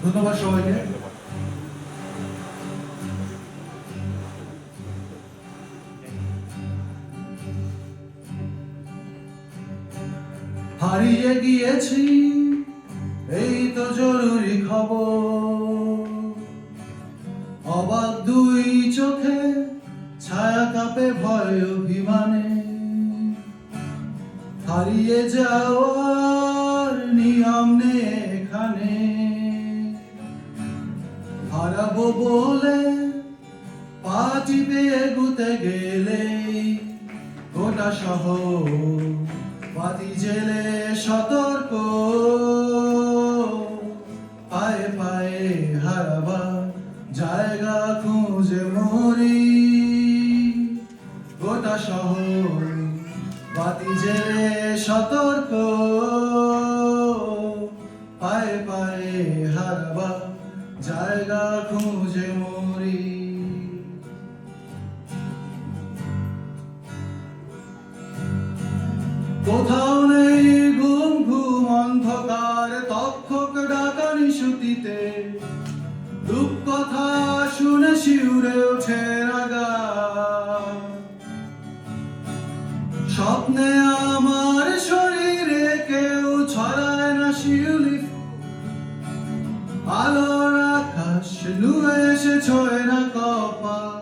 ধন্যবাদ সবাইকে। হারিয়ে গিয়েছি, এই তো জরুরি খবর। অবাক দুই চোখে ছায়া কাঁপে ভয় অভিমানে। হারিয়ে যাওয়ার নিয়ম নেই এখানে। হারাবো বলে পা টিপে এগুতে গেলে গোটা শহর বাতি জেলে সতর্ক। পায়ে পায়ে হারাবার জায়গা খুঁজে মরি। গোটা শহর বাতি জেলে সতর্ক। পায়ে পায়ে হারাবার জায়গা খুঁজে মরি। কোথাও নেই ঘুম ঘুম অন্ধকার তক্ষক ডাকা নিশুতিতে। রূপকথা শুনে শিউরে ওঠে রাগা। স্বপ্নে আমার শরীরে কেউ ছড়ায় না শিউলি। আলোর আকাশ নুয়ে এসে ছোঁয় না কপাল।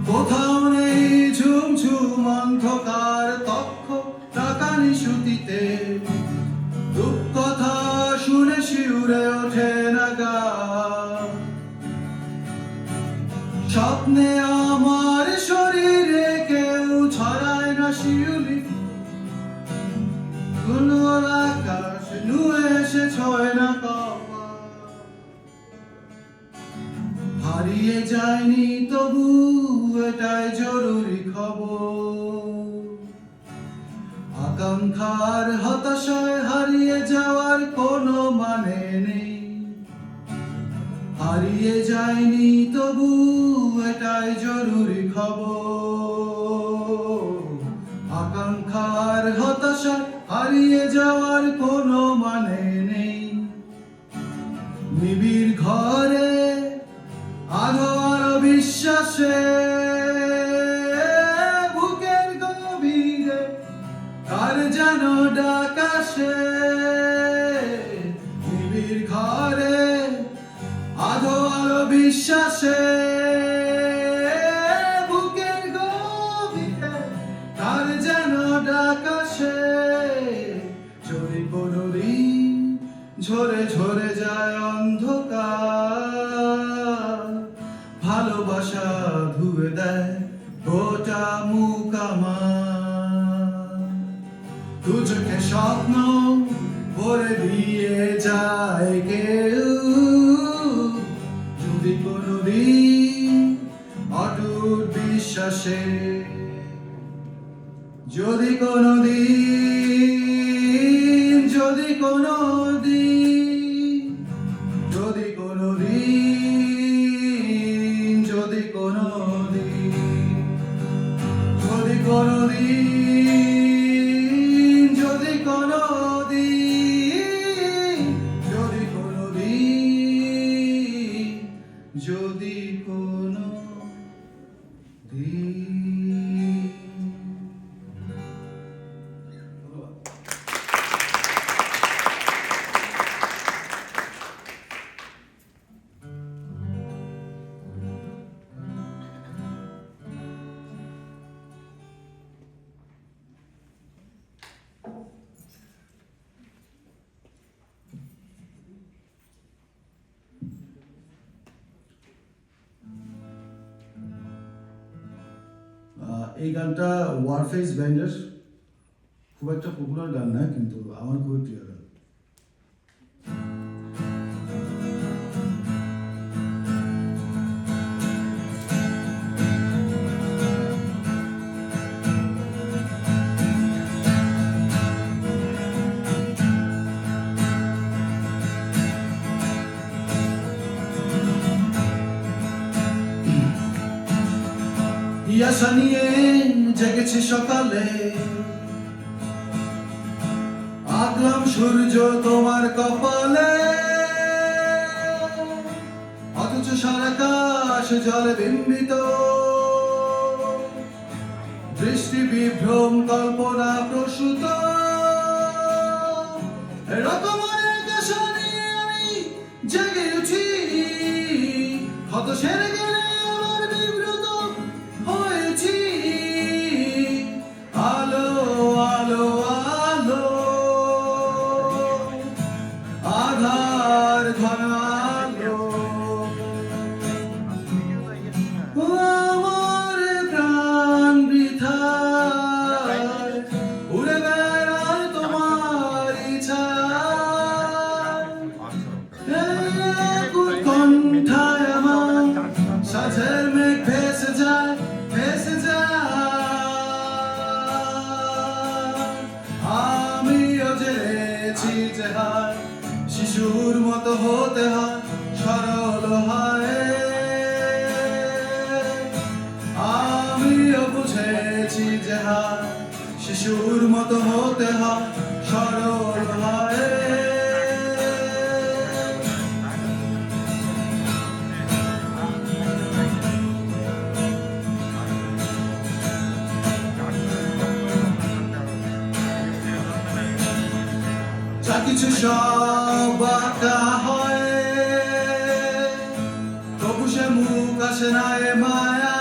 কোথাও নেই ঝুমঝুম অন্ধকার তক্ষ টাকা নিশুতিতে। রূপকথা শুনে শিউরে ওঠে না গা। স্বপ্নে আমার শরীরে কেউ ছড়ায় না শিউলি। আলোর আকাশ নুয়ে এসে ছোঁয় না কপাল। হারিয়ে যায়নি তবু এটাই জরুরি খবর। আকাঙ্ক্ষার হতাশায় হারিয়ে যাওয়ার কোনো মানে নেই। হারিয়ে যায়নি তবু এটাই জরুরি খবর। আকাঙ্ক্ষার হতাশায় হারিয়ে যাওয়ার কোনো মানে নেই। নিবিড় ঘরে আলো আর বিশ্বাসে বুকের গভীরে কার যেন ডাক আসে। নিবিড় ঘরে আলো আর বিশ্বাসে বুকের গভীরে কার যেন ডাক আসে। যদি কোনোদিন ঝরে ঝরে যায় অন্ধকার। ভালোবাসা ধুয়ে দেয় গোটা মুখ আমার। দুচোখে স্বপ্ন ভরে দিয়ে যায় কেউ। যদি কোনোদিন অটুট বিশ্বাসে। যদি কোনোদিন যদি কোনোদিন যদি কোনোদিন যদি কোনোদিন যদি কোনোদিন যদি কোনোদিন যদি কোনোদিন যদি কোনোদিন। এই গানটা ওয়ারফেস ব্যান্ডের, খুব একটা পপুলার গান না, কিন্তু আমার খুবই প্রিয় গান। আশা নিয়ে জেগেছি সকালে। আঁকলাম সূর্য তোমার কপালে, অথচ সারাকাশ জলে বিম্বিত, দৃষ্টি বিভ্রম কল্পনা প্রসূত, রকমের আশা নিয়ে আমি জেগে উঠি, ক্ষত সেরে গেলে আমার বিব্রত হয়েছি। আলো আলো আলো, আধার ঘন আলো, আমার প্রাণ বৃথায় উড়ে বেড়ায় তোমার ইচ্ছায়। এক উৎকণ্ঠায় আমার সাঁঝের মেঘ ভেসে যায়, ভেসে যায়। আমিও জেনেছি যে হায় শিশুর মতো হতে হয়, সরল হয়। আমিও বুঝেছি যে হায় শিশুর মতো হতে হয়, সরল হয়। যা কিছু সব বাঁকা হয়, তবু সে মুখ আসে না এ মায়া।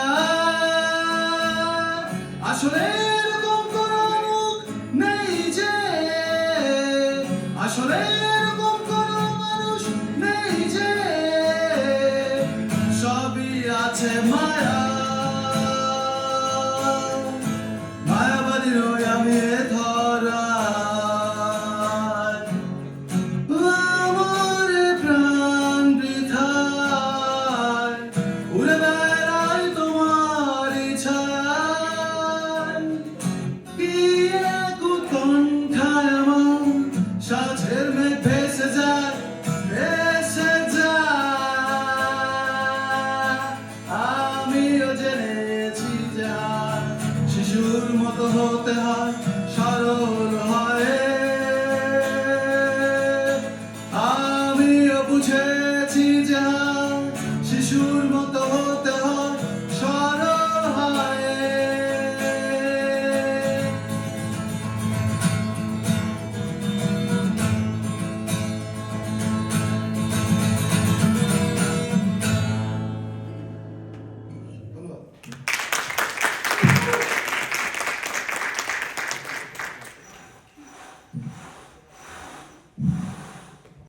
আসলে এরকম কোনো মুখ নেই যে, আসলে এরকম কোনো মানুষ নেই যে, সবই আছে মায়া। মায়াবাদী নই আমি এ ধরা, আমার প্রাণ বৃথায় উড়ে বেড়ায় তোমার ইচ্ছায়। কি এক উৎকণ্ঠায় আমার সাথে